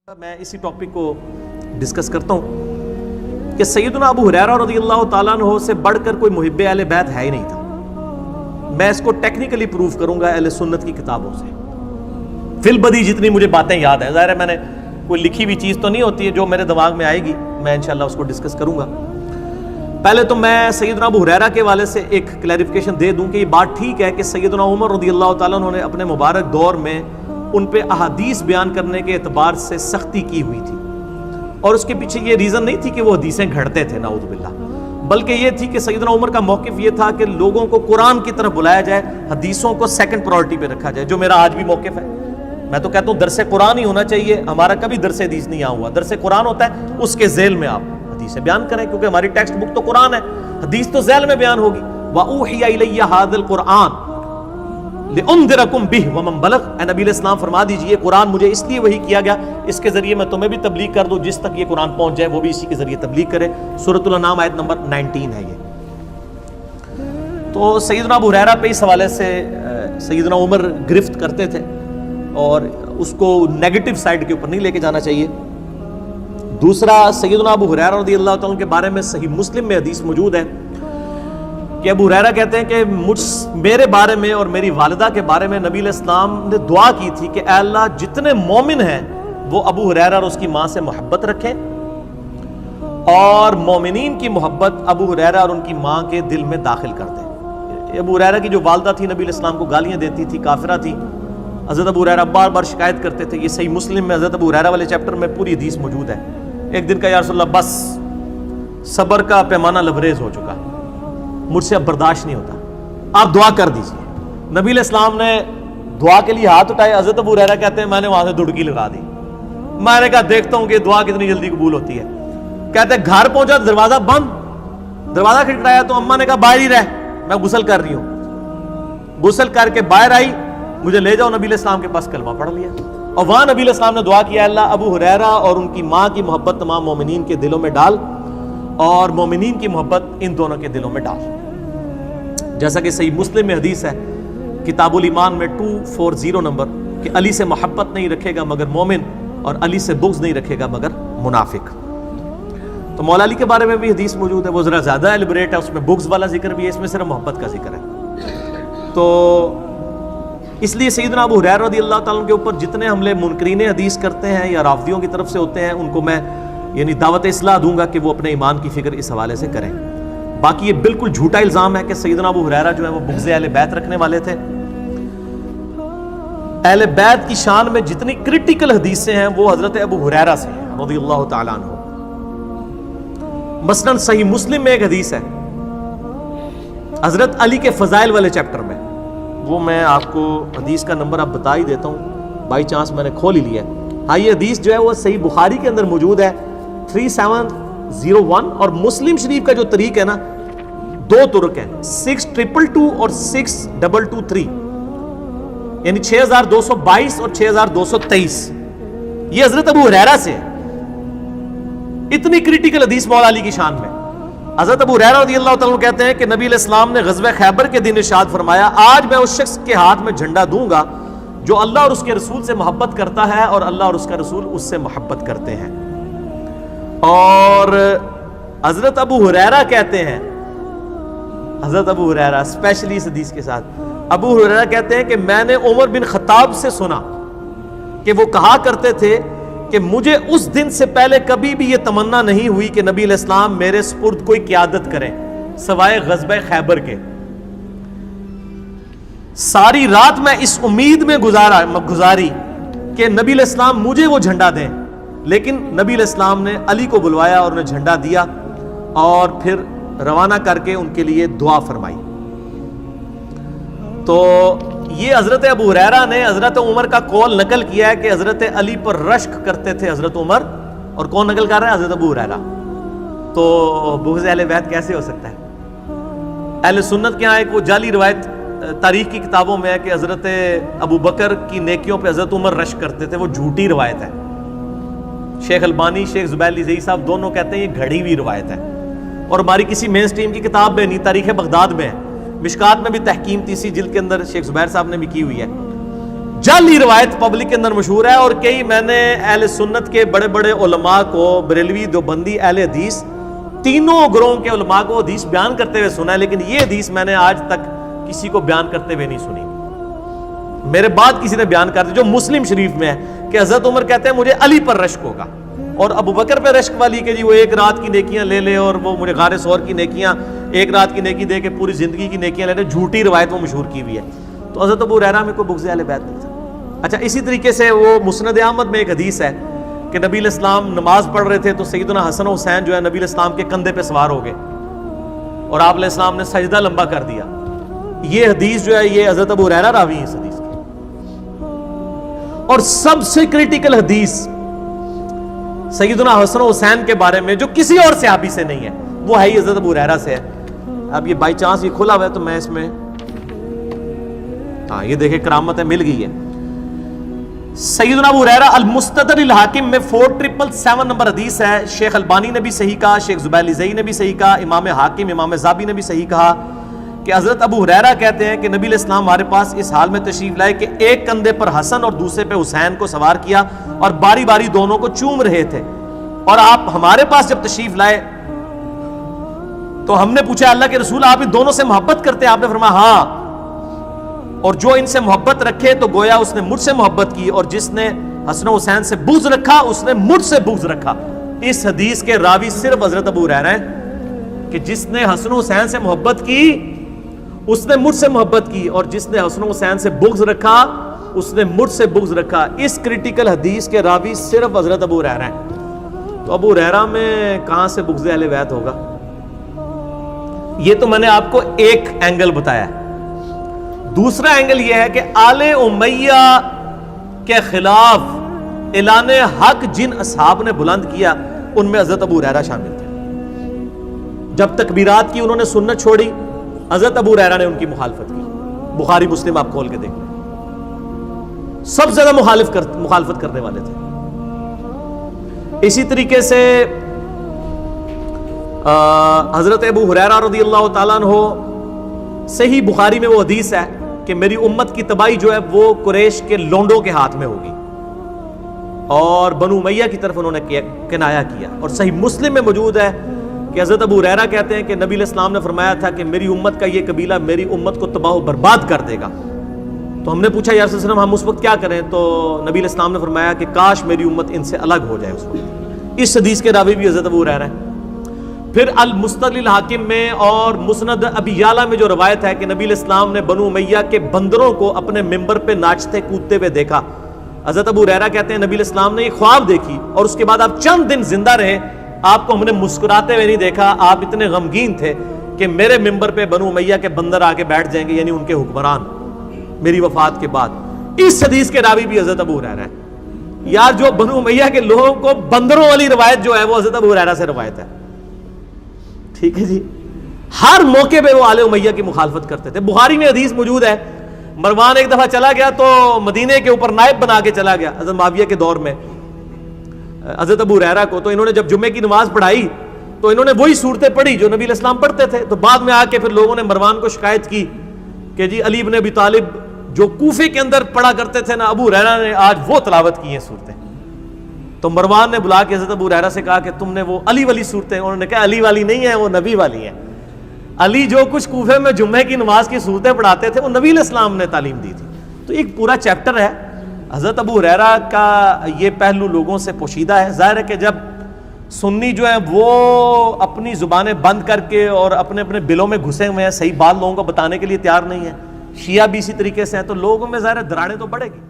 میں اسی ٹاپک کو ڈسکس کرتا ہوں کہ سیدنا ابو ہریرہ رضی اللہ تعالیٰ عنہ سے بڑھ کر کوئی محب اہل بیت ہے ہی نہیں تھا۔ میں اس کو ٹیکنیکلی پروف کروں گا اہل سنت کی کتابوں سے، فی البدی جتنی مجھے باتیں یاد ہیں۔ ظاہر ہے میں نے کوئی لکھی ہوئی چیز تو نہیں ہوتی ہے، جو میرے دماغ میں آئے گی میں انشاءاللہ اس کو ڈسکس کروں گا۔ پہلے تو میں سیدنا ابو ہریرہ کے والے سے ایک کلیریفیکیشن دے دوں کہ یہ بات ٹھیک ہے کہ سیدنا عمر رضی اللہ تعالیٰ عنہ نے اپنے مبارک دور میں ان پہ احادیث بیان کرنے کے اعتبار سے سختی کی ہوئی تھی، اور اس کے پیچھے یہ ریزن نہیں تھی کہ وہ حدیثیں گھڑتے تھے نعوذ باللہ، بلکہ یہ تھی کہ سیدنا عمر کا موقف یہ تھا کہ لوگوں کو قرآن کی طرف بلایا جائے، حدیثوں کو سیکنڈ پرائورٹی پہ رکھا جائے، جو میرا آج بھی موقف ہے۔ میں تو کہتا ہوں درس قرآن ہی ہونا چاہیے، ہمارا کبھی درس حدیث نہیں ہوا، درس قرآن ہوتا ہے، اس کے ذیل میں آپ حدیثیں بیان کریں، کیونکہ ہماری ٹیکسٹ بک تو قرآن ہے، حدیث تو ذیل میں بیان ہوگی۔ وَأُوحِيَ إِلَيَّ هَذَا الْقُرْآنُ لِأُنذِرَكُم بِهِ وَمَن بَلَغَ، اے نبی علیہ السلام فرما دیجئے قرآن مجھے اس لیے وحی کیا گیا، اس کے ذریعے میں تمہیں بھی تبلیغ کر دوں، جس تک یہ قرآن پہنچ جائے وہ بھی اسی کے ذریعے تبلیغ کرے۔ سورۃ الانعام آیت نمبر 19 ہے یہ۔ تو سیدنا ابو ہریرہ پہ اس حوالے سے سیدنا عمر گرفت کرتے تھے، اور اس کو نیگیٹو سائڈ کے اوپر نہیں لے کے جانا چاہیے۔ دوسرا، سیدنا ابو ہریرہ رضی اللہ تعالیٰ کے بارے میں صحیح مسلم میں حدیث موجود ہے کہ ابو ہریرہ کہتے ہیں کہ میرے بارے میں اور میری والدہ کے بارے میں نبی علیہ السلام نے دعا کی تھی کہ اے اللہ جتنے مومن ہیں وہ ابو ہریرہ اور اس کی ماں سے محبت رکھیں، اور مومنین کی محبت ابو ہریرہ اور ان کی ماں کے دل میں داخل کر دیں۔ ابو ہریرہ کی جو والدہ تھی نبی علیہ السلام کو گالیاں دیتی تھی، کافرہ تھی، حضرت ابو ہریرہ بار بار شکایت کرتے تھے۔ یہ صحیح مسلم میں حضرت ابو ہریرہ والے چیپٹر میں پوری حدیث موجود ہے۔ ایک دن کا یا رسول اللہ بس صبر کا پیمانہ لبریز ہو چکا، مجھ سے اب برداشت نہیں ہوتا، آپ دعا کر دیجیے۔ نبی علیہ السلام نے دعا کے لیے ہاتھ اٹھائے، حضرت ابو ہریرہ کہتے ہیں میں نے وہاں سے دڑکی لگا دی، میں نے کہا دیکھتا ہوں کہ دعا کتنی جلدی قبول ہوتی ہے۔ کہتے ہیں گھر پہنچا دروازہ بند، دروازہ کھٹکھٹایا تو اماں نے کہا باہر ہی رہ، میں غسل کر رہی ہوں۔ غسل کر کے باہر آئی، مجھے لے جاؤ نبی علیہ السلام کے پاس، کلمہ پڑھ لیا، اور وہاں نبی علیہ السلام نے دعا کیا اللہ ابو ہریرہ اور ان کی ماں کی محبت تمام مومنین کے دلوں میں ڈال، اور مومنین کی محبت ان دونوں کے دلوں میں ڈال۔ جیسا کہ صحیح مسلم میں حدیث ہے کتاب الایمان میں 240 نمبر کہ علی سے محبت نہیں رکھے گا مگر مومن، اور علی سے بغض نہیں رکھے گا مگر منافق۔ تو مولا علی کے بارے میں بھی حدیث موجود ہے، وہ ذرا زیادہ ایلیبریٹ ہے، اس میں بغض والا ذکر بھی ہے، اس میں صرف محبت کا ذکر ہے۔ تو اس لیے سیدنا ابو ہریرہ رضی اللہ تعالیٰ کے اوپر جتنے حملے منکرین حدیث کرتے ہیں یا رافضیوں کی طرف سے ہوتے ہیں، ان کو میں یعنی دعوت اصلاح دوں گا کہ وہ اپنے ایمان کی فکر اس حوالے سے کریں۔ باقی یہ بالکل جھوٹا الزام ہے کہ سیدنا ابو ہریرہ جو ہے وہ بغض اہل بیت رکھنے والے تھے۔ اہل بیت کی شان میں جتنی کریٹیکل حدیثیں ہیں وہ حضرت ابو ہریرہ سے ہیں رضی اللہ تعالیٰ عنہ۔ مثلاً صحیح مسلم میں ایک حدیث ہے حضرت علی کے فضائل والے چیپٹر میں، وہ میں آپ کو حدیث کا نمبر اب بتا ہی دیتا ہوں، بائی چانس میں نے کھول ہی لیا ہے۔ ہاں یہ حدیث جو ہے وہ صحیح بخاری کے اندر موجود ہے 3701، اور مسلم شریف کا جو طریق ہے نا، دو طرق ہیں 6222 اور 6223، یعنی 6222 اور 6223، یہ حضرت ابو ہریرہ سے ہے۔ اتنی کریٹیکل حدیث مولا علی کی شان میں حضرت ابو ہریرہ رضی اللہ تعالیٰ کہتے ہیں کہ نبی علیہ السلام نے غزوہ خیبر کے دن ارشاد فرمایا آج میں اس شخص کے ہاتھ میں جھنڈا دوں گا جو اللہ اور اس کے رسول سے محبت کرتا ہے اور اللہ اور اس کا رسول اس سے محبت کرتے ہیں۔ اور حضرت ابو ہریرہ کہتے ہیں، حضرت ابو ہریرہ اسپیشلی اس حدیث کے ساتھ، ابو ہریرہ کہتے ہیں کہ میں نے عمر بن خطاب سے سنا کہ وہ کہا کرتے تھے کہ مجھے اس دن سے پہلے کبھی بھی یہ تمنا نہیں ہوئی کہ نبی علیہ السلام میرے سپرد کوئی قیادت کریں سوائے غزوہ خیبر کے۔ ساری رات میں اس امید میں گزاری کہ نبی علیہ السلام مجھے وہ جھنڈا دیں، لیکن نبی علیہ السلام نے علی کو بلوایا اور انہیں جھنڈا دیا، اور پھر روانہ کر کے ان کے لیے دعا فرمائی۔ تو یہ حضرت ابو ہریرہ نے حضرت عمر کا قول نقل کیا ہے کہ حضرت علی پر رشک کرتے تھے حضرت عمر، اور کون نقل کر رہا ہے؟ حضرت ابو ہریرہ۔ تو بغض اہل بیت کیسے ہو سکتا ہے؟ اہل سنت کے یہاں ایک وہ جعلی روایت تاریخ کی کتابوں میں ہے کہ حضرت ابو بکر کی نیکیوں پہ حضرت عمر رشک کرتے تھے، وہ جھوٹی روایت ہے۔ شیخ البانی، شیخ زبیر علی صاحب دونوں کہتے ہیں یہ گھڑی ہوئی روایت ہے، اور ہماری کسی مین سٹریم کی کتاب میں نہیں، تاریخ بغداد میں ہے، مشکات میں بھی تحکیم تیسری جلد کے اندر شیخ زبیر صاحب نے بھی کی ہوئی ہے۔ جعلی روایت پبلک کے اندر مشہور ہے، اور کئی میں نے اہل سنت کے بڑے بڑے علماء کو، بریلوی، دیوبندی، اہل حدیث، تینوں گروہوں کے علماء کو حدیث بیان کرتے ہوئے سنا ہے، لیکن یہ حدیث میں نے آج تک کسی کو بیان کرتے ہوئے نہیں سنی۔ میرے بعد کسی نے بیان کر دی جو مسلم شریف میں ہے کہ حضرت عمر کہتے ہیں مجھے علی پر رشک ہوگا، اور ابو بکر پہ رشک والی کہ جی وہ ایک رات کی نیکیاں لے لے اور وہ مجھے غار ثور کی نیکیاں، ایک رات کی نیکی دے کے پوری زندگی کی نیکیاں لے لے، جھوٹی روایت وہ مشہور کی ہوئی ہے۔ تو حضرت ابو ہریرہ میں کوئی بغض اہل بیت نہیں تھا۔ اچھا، اسی طریقے سے وہ مسند احمد میں ایک حدیث ہے کہ نبی علیہ السلام نماز پڑھ رہے تھے تو سیدنا حسن و حسین جو ہے نبی علیہ السلام کے کندھے پہ سوار ہو گئے اور آپ علیہ السلام نے سجدہ لمبا کر دیا۔ یہ حدیث جو ہے یہ حضرت ابو ہریرہ راوی ہیں اس حدیث کی۔ اور سب سے کریٹیکل حدیث سیدنا حسن و حسین کے بارے میں جو کسی اور صحابی سے نہیں ہے، وہ ہے ہی حضرت ابو ہریرہ سے ہے۔ اب یہ بائی چانس یہ کھلا ہوا ہے تو میں اس میں یہ دیکھیں کرامت ہے، مل گئی ہے۔ سیدنا ابو ہریرہ المستدرک الحاکم میں 4777 نمبر حدیث ہے۔ شیخ البانی نے بھی صحیح کہا، شیخ زبیر زئی نے بھی صحیح کہا، امام حاکم، امام زابی نے بھی صحیح کہا کہ حضرت ابو ہریرہ کہتے ہیں کہ نبی علیہ السلام ہمارے پاس اس حال میں تشریف لائے کہ ایک کندھے پر حسن اور دوسرے پہ حسین کو سوار کیا اور باری باری دونوں کو چوم رہے تھے، اور آپ ہمارے پاس جب تشریف لائے تو ہم نے پوچھا اللہ کے رسول آپ ان دونوں سے محبت کرتے ہیں؟ آپ نے فرمایا ہاں، اور جو ان سے محبت رکھے تو گویا اس نے مجھ سے محبت کی، اور جس نے حسن و حسین سے بغض رکھا اس نے مجھ سے بغض رکھا۔ اس حدیث کے راوی صرف حضرت ابو ہریرہ ہیں کہ جس نے حسن و حسین سے محبت کی اس نے مجھ سے محبت کی، اور جس نے حسن و حسین سے بغض رکھا اس نے مجھ سے بغض رکھا۔ اس کریٹیکل حدیث کے راوی صرف حضرت ابو ہریرہ ہیں۔ تو ابو ہریرہ میں کہاں سے بغض اہل بیت ہوگا؟ یہ تو میں نے آپ کو ایک اینگل بتایا ہے۔ دوسرا اینگل یہ ہے کہ آل امیہ کے خلاف اعلان حق جن اصحاب نے بلند کیا ان میں حضرت ابو ہریرہ شامل تھے۔ جب تکبیرات کی انہوں نے سنت چھوڑی، حضرت ابو ہریرہ نے ان کی مخالفت کی۔ بخاری مسلم آپ کھول کے دیکھ لیں، سب سے زیادہ مخالفت کرنے والے تھے۔ اسی طریقے سے حضرت ابو ہریرہ رضی اللہ تعالیٰ عنہ، صحیح بخاری میں وہ حدیث ہے کہ میری امت کی تباہی جو ہے وہ قریش کے لونڈوں کے ہاتھ میں ہوگی، اور بنو امیہ کی طرف انہوں نے کنایا کیا۔ اور صحیح مسلم میں موجود ہے کہ حضرت ابو ہریرہ کہتے ہیں کہ نبی علیہ السلام نے فرمایا تھا کہ میری امت کا یہ قبیلہ میری امت کو تباہ و برباد کر دے گا۔ تو ہم نے پوچھا یا رسول اللہ علیہ وسلم ہم اس وقت کیا کریں؟ تو نبی علیہ السلام نے فرمایا کہ کاش میری امت ان سے الگ ہو جائے اس وقت۔ اس حدیث کے راوی بھی حضرت ابو ہریرہ ہیں۔ پھر المستدرک الحاکم میں اور مسند ابی یعلا میں جو روایت ہے کہ نبی علیہ السلام نے بنو امیہ کے بندروں کو اپنے ممبر پہ ناچتے کودتے ہوئے دیکھا۔ حضرت ابو ہریرہ کہتے ہیں نبی علیہ السلام نے ایک خواب دیکھی اور اس کے بعد آپ چند دن زندہ رہے، آپ کو ہم نے مسکراتے ہوئے نہیں دیکھا، آپ اتنے غمگین تھے کہ میرے ممبر پہ بنو امیہ کے بندر آ کے بیٹھ جائیں گے، یعنی ان کے حکمران، میری وفات کے بعد۔ اس حدیث کے راوی بھی حضرت ابو ہریرہ ہے۔ یار جو بنو امیہ کے لوگوں کو بندروں والی روایت جو ہے وہ حضرت ابو ہریرہ سے روایت ہے، ٹھیک ہے جی۔ ہر موقع پہ وہ آل امیہ کی مخالفت کرتے تھے۔ بخاری میں حدیث موجود ہے، مروان ایک دفعہ چلا گیا تو مدینے کے اوپر نائب بنا کے چلا گیا حضرت معاویہ کے دور میں حضرت ابو ہریرہ کو۔ تو انہوں نے جب جمعے کی نماز پڑھائی تو انہوں نے وہی صورتیں پڑھی جو نبی علیہ السلام پڑھتے تھے۔ تو بعد میں آ کے پھر لوگوں نے مروان کو شکایت کی کہ جی علی بن ابی طالب جو کوفے کے اندر پڑھا کرتے تھے نا، ابو ہریرہ نے آج وہ تلاوت کی ہیں صورتیں۔ تو مروان نے بلا کے حضرت ابو ہریرہ سے کہا کہ تم نے وہ علی والی صورتیں، انہوں نے کہا علی والی نہیں ہے، وہ نبی والی ہیں۔ علی جو کچھ کوفے میں جمعے کی نماز کی صورتیں پڑھاتے تھے وہ نبی علیہ السلام نے تعلیم دی تھی۔ تو ایک پورا چیپٹر ہے۔ حضرت ابو ہریرہ کا یہ پہلو لوگوں سے پوشیدہ ہے۔ ظاہر ہے کہ جب سنی جو ہے وہ اپنی زبانیں بند کر کے اور اپنے اپنے بلوں میں گھسے ہوئے ہیں، صحیح بات لوگوں کو بتانے کے لیے تیار نہیں ہے، شیعہ بھی اسی طریقے سے ہیں، تو لوگوں میں ظاہر ہے دراڑیں تو بڑھے گی۔